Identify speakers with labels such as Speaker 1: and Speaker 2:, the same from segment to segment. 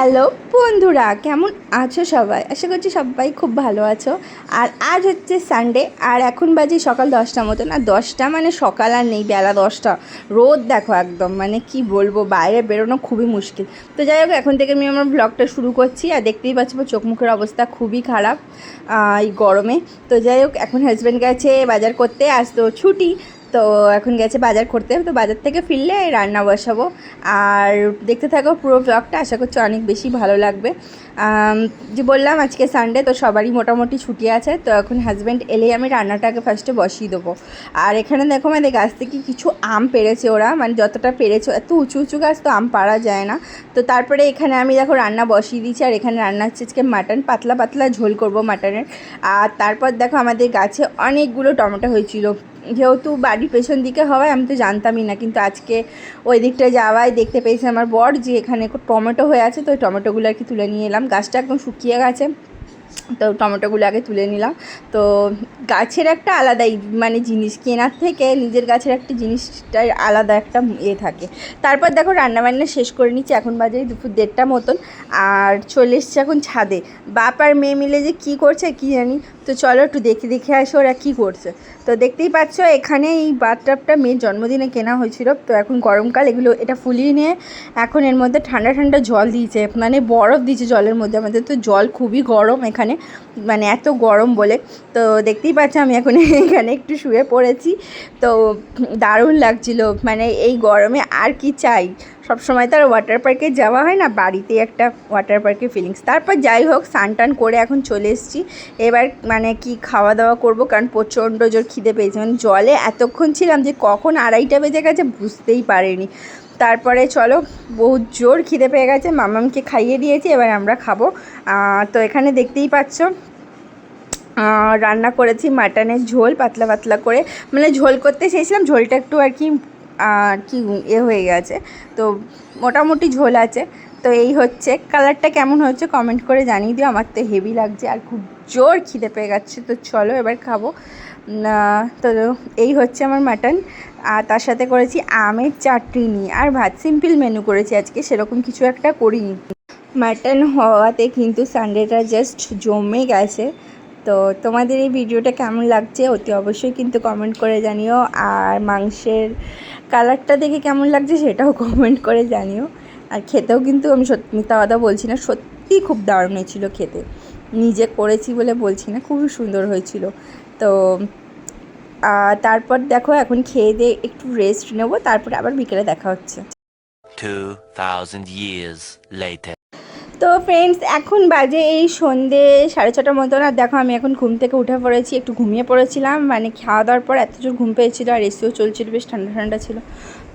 Speaker 1: Hello বন্ধুরা, কেমন আছো সবাই? আশা করছি সবাই খুব ভালো আছো। আর আজ হচ্ছে সানডে, আর এখন বাজে সকাল 10টা মতন। আর 10টা মানে সকাল আর নেই, বেলা 10টা। রোদ দেখো একদম, মানে কি বলবো, বাইরে বেরোনো খুবই মুশকিল। তো যাই হোক, এখন থেকে আমি আমার ব্লগটা শুরু করছি। আর দেখতেই পাচ্ছি চোখ মুখের অবস্থা খুবই খারাপ এই গরমে। তো যাই হোক, এখন হাজব্যান্ড গেছে বাজার করতে, আজ তো ছুটি। তো এখন গেছে বাজার করতে, তো বাজার থেকে ফিরলে রান্না বসাবো। আর দেখতে থাকো পুরো ব্লগটা, আশা করছি অনেক বেশি ভালো লাগবে। যে বললাম আজকে সানডে, তো সবারই মোটামুটি ছুটি আছে। তো এখন হাজব্যান্ড এলেই আমি রান্নাটাকে ফার্স্টে বসিয়ে দেবো। আর এখানে দেখো আমাদের গাছ থেকে কিছু আম পেড়েছে ওরা, মানে যতটা পেরেছে, এত উঁচু উঁচু গাছ তো আম পাড়া যায় না। তো তারপরে এখানে আমি দেখো রান্না বসিয়ে দিয়েছি। আর এখানে রান্না হচ্ছে আজকে মাটন, পাতলা পাতলা ঝোল করব মাটনের। আর তারপর দেখো আমাদের গাছে অনেকগুলো টমেটো হয়েছিল। যেহেতু বাড়ির পেছন দিকে হওয়ায় আমি তো জানতামই না, কিন্তু আজকে ওই দিকটায় যাওয়ায় দেখতে পেয়েছি আমার বর যে এখানে টমেটো হয়ে আছে। তো ওই টমেটোগুলো আর কি তুলে নিয়ে এলাম। গাছটা একদম শুকিয়ে গেছে, তো টমেটোগুলো আগে তুলে নিলাম। তো গাছের একটা আলাদাই মানে জিনিস, কেনার থেকে নিজের গাছের একটা জিনিসটার আলাদা একটা থাকে। তারপর দেখো রান্নাবান্না শেষ করে নিচ্ছি, এখন বাজে দুপুর 1:30 মতন। আর চলে এসছি এখন ছাদে। বাপ আর মেয়ে মিলে যে কী করছে কী জানি। তো চলো একটু দেখে আসো ওরা কী করছে। তো দেখতেই পাচ্ছ এখানে এই বাথটাবটা মেয়ের জন্মদিনে কেনা হয়েছিল। তো এখন গরমকাল, এটা ফুলিয়ে নিয়ে এখন এর মধ্যে ঠান্ডা ঠান্ডা জল দিয়েছে, মানে বরফ দিয়েছে জলের মধ্যে। আমাদের তো জল খুবই গরম এখানে, মানে এত গরম বলে। তো দেখতেই পাচ্ছ আমি এখন এখানে একটু শুয়ে পড়েছি। তো দারুণ লাগছিলো, মানে এই গরমে আর কি চাই। সবসময় তো আর ওয়াটার পার্কে যাওয়া হয় না, বাড়িতে একটা ওয়াটার পার্কের ফিলিংস। তারপর যাই হোক, স্নান করে এখন চলে এসেছি। এবার মানে কি খাওয়া দাওয়া করবো, কারণ প্রচণ্ড জোর খিদে পেয়েছে। মানে জলে এতক্ষণ ছিলাম যে কখন 2:30 বেজে গেছে বুঝতেই পারিনি। তারপরে চলো, বহুত জোর খিদে পেয়ে গেছে, মামামকে খাইয়ে দিয়েছি, এবার আমরা খাবো। তো এখানে দেখতেই পাচ্ছ রান্না করেছি মাটনের ঝোল, পাতলা পাতলা করে। মানে ঝোল করতে চেয়েছিলাম, ঝোলটা একটু আর কি হয়ে গেছে। তো মোটামুটি ঝোল আছে। তো এই হচ্ছে, কালারটা কেমন হচ্ছে কমেন্ট করে জানিয়ে দিও। আমার তো হেভি লাগছে আর খুব জোর খিদে পেয়ে গেছে। তো চলো এবার খাবো। তো এই হচ্ছে আমার মাটন। আর তার সাথে করেছি আমের চাটনি আর ভাত। সিম্পল মেনু করেছি আজকে, সেরকম কিছু একটা করিনি। মাটন হওয়াতে কিন্তু সানডেটা জাস্ট জমে গেছে। তো তোমাদের এই ভিডিওটা কেমন লাগছে অতি অবশ্যই কিন্তু কমেন্ট করে জানিও। আর মাংসের কালারটা দেখে কেমন লাগছে সেটাও কমেন্ট করে জানিও। আর খেতেও কিন্তু আমি সত্যি মিথ্যা কথা বলছি না, সত্যি খুব দারুণ হয়েছিল খেতে। নিজে করেছি বলে বলছি না, খুবই সুন্দর হয়েছিল। তো তারপর দেখো এখন খেয়ে দিয়ে একটু রেস্ট নেবো, তারপরে আবার বিকেলে দেখা হচ্ছে।
Speaker 2: 2000 years later.
Speaker 1: তো ফ্রেন্ডস, এখন বাজে এই সন্ধে 6:30 মতন। আর দেখো আমি এখন ঘুম থেকে উঠে পড়েছি, একটু ঘুমিয়ে পড়েছিলাম, মানে খাওয়া দাওয়ার পর এত জোর ঘুম পেয়েছিল। আর এসিও চলছিল, বেশ ঠান্ডা ঠান্ডা ছিল।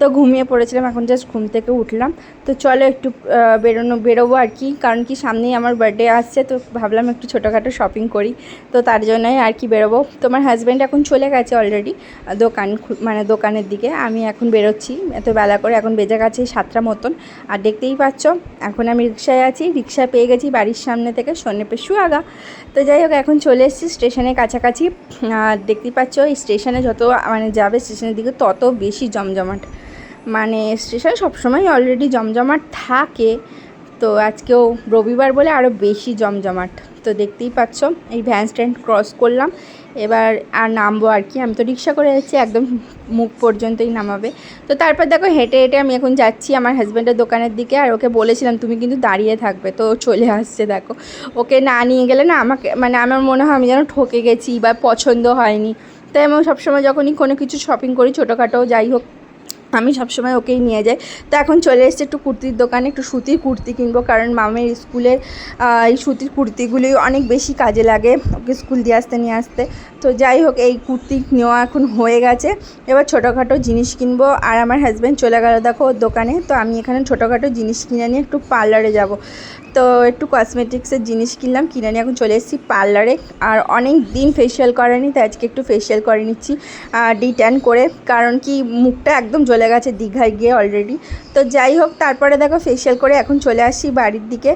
Speaker 1: তো ঘুমিয়ে পড়েছিলাম, এখন জাস্ট ঘুম থেকে উঠলাম। তো চলো একটু বেরোবো আর কি, কারণ কি সামনেই আমার বার্থডে আসছে। তো ভাবলাম একটু ছোটোখাটো শপিং করি, তো তার জন্যই আর কি বেরোবো। তোমার হাজব্যান্ড এখন চলে গেছে অলরেডি দোকানের দিকে। আমি এখন বেরোচ্ছি এত বেলা করে, এখন বেজে গেছে 7টা মতন। আর দেখতেই পাচ্ছ এখন আমি রিক্সায় আছি, রিক্সা পেয়ে গেছি বাড়ির সামনে থেকে, সন্ন্যাপেশু আগা। তো যাই হোক, এখন চলে এসেছি স্টেশনের কাছাকাছি। আর দেখতেই পাচ্ছ এই স্টেশনে যত মানে যাবে স্টেশনের দিকে তত বেশি জমজমাট। মানে স্টেশনে সবসময় অলরেডি জমজমাট থাকে, তো আজকেও রবিবার বলে আরও বেশি জমজমাট। তো দেখতেই পাচ্ছ এই ভ্যান স্ট্যান্ড ক্রস করলাম, এবার আর নামবো আর কি। আমি তো রিক্সা করে যাচ্ছি, একদম মুখ পর্যন্তই নামাবে। তো তারপর দেখো হেঁটে হেঁটে আমি এখন যাচ্ছি আমার হাজব্যান্ডের দোকানের দিকে। আর ওকে বলেছিলাম তুমি কিন্তু দাঁড়িয়ে থাকবে, তো চলে আসছে দেখো। ওকে না নিয়ে গেলে না আমাকে, মানে আমার মনে হয় আমি যেন ঠকে গেছি বা পছন্দ হয়নি। তাই আমি সবসময় যখনই কোনো কিছু শপিং করি, ছোটোখাটো যাই হোক, আমি সবসময় ওকেই নিয়ে যাই। তো এখন চলে এসেছি একটু কুর্তির দোকানে, একটু সুতির কুর্তি কিনবো, কারণ মামের স্কুলের এই সুতির কুর্তিগুলি অনেক বেশি কাজে লাগে ওকে স্কুল দিয়ে আসতে নিয়ে আসতে। তো যাই হোক, এই কুর্তি নেওয়া এখন হয়ে গেছে, এবার ছোটোখাটো জিনিস কিনবো। আর আমার হাজব্যান্ড চলে গেল দেখো ওর দোকানে। তো আমি এখানে ছোটোখাটো জিনিস কিনে নিয়ে একটু পার্লারে যাব। তো একটু কসমেটিক্সের জিনিস কিনলাম, কিনে নিয়ে এখন চলে এসেছি পার্লারে। আর অনেক দিন ফেসিয়াল করেনি, তাই আজকে একটু ফেসিয়াল করে নিচ্ছি ডিট্যান করে, কারণ কি মুখটা একদম জ্বলে চলে গেছে দীঘায় গিয়ে অলরেডি। তো যাই হোক, তারপরে দেখো ফেশিয়াল করে এখন চলে আসছি বাড়ির দিকে।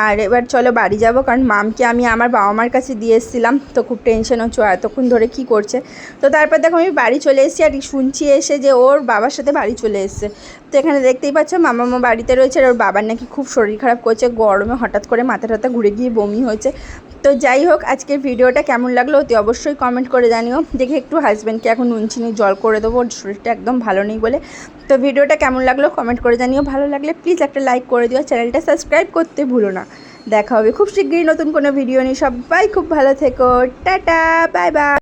Speaker 1: আর এবার চলো বাড়ি যাব, কারণ মামকে আমি আমার বাবা মার কাছে দিয়ে এসেছিলাম, তো খুব টেনশন হচ্ছে এতক্ষণ ধরে কি করছে। তো তারপর দেখো আমি বাড়ি চলে এসেছি, আর শুনছি এসে যে ওর বাবার সাথে বাড়ি চলে এসেছে। তো এখানে দেখতেই পাচ্ছ মামা বাড়িতে রয়েছে, আর ওর বাবার নাকি খুব শরীর খারাপ করছে, গরমে হঠাৎ করে মাথা টাথা ঘুরে গিয়ে বমি হয়েছে। তো যাই হোক, আজকের ভিডিওটা কেমন লাগলো অতি অবশ্যই কমেন্ট করে জানিও। দেখে একটু হাজব্যান্ডকে এখন নুন চিনি জল করে দেবো, ওর শরীরটা একদম ভালো নেই বলে। তো ভিডিওটা কেমন লাগলো কমেন্ট করে জানিও, ভালো লাগলে প্লিজ একটা লাইক করে দিও, চ্যানেলটা সাবস্ক্রাইব করতে ভুলো না। দেখা হবে খুব শীঘ্রই নতুন কোনো ভিডিও নিয়ে। সবাই খুব ভালো থেকো, টাটা, বাই বাই।